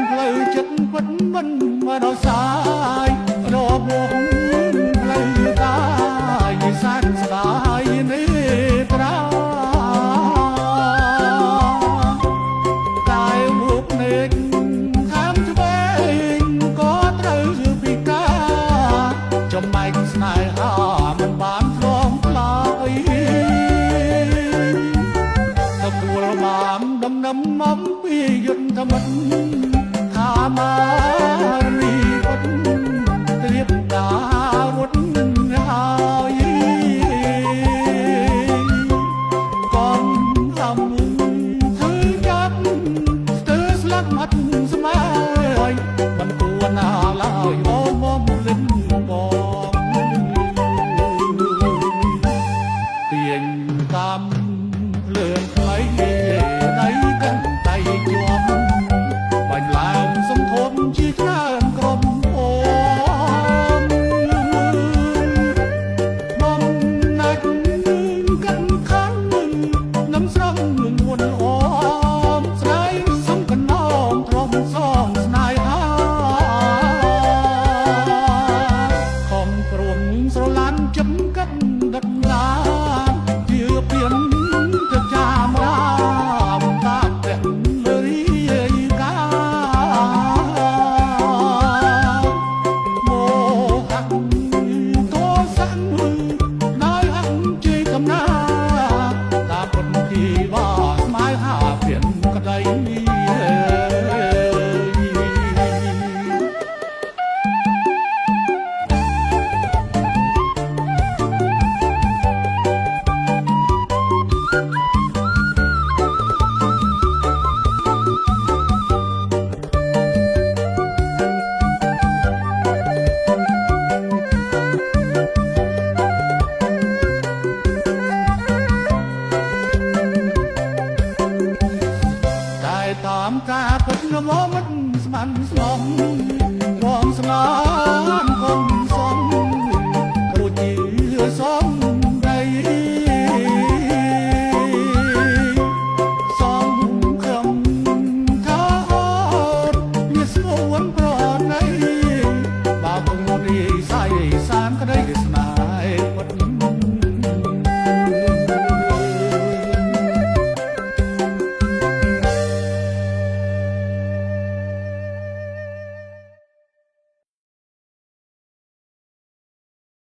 ផ្លូវចិត្តពិតមិនមកដល់សាយរបួសផ្លូវកាយសែនស្ដាយនេះត្រាតែមុខនេកខាងឆ្វេងក៏ត្រូវពិការចំណែកស្នេហាមិនបានធ្លងផ្លាយទៅគួរបានដំណឹមអំពីយុទ្ធមិត្តថាមារីវត្តត្រៀបដាវត្តហើយកូនហំធ្វើចាប់ស្ទើរស្លាប់មាត់ស្មាយមិនគួរណាឡើយអូមកលិនបងទាញតាមភ្លើងខ្លីដៃកាន់ដៃជាប់បាញ់ឡើងសំធំជាច្រើនក្រុមអូបំណាច់កាន់ខាងនំស្រងមួនអូមស្រីសំកណងទ្រមសងស្នេហាខំព្រមស្រឡាញ់ចំកាត់ដិតឡាជាពៀនទៅចាំរាមតាមតែរីកាមកហាក់តោសាំងណៃហាក់ជាកំណាតាមពុនទីបាស្មាយហាពៀនក្ដីតាមការពិតល្មមមិនស្មានស្នំបងស្មានគុំ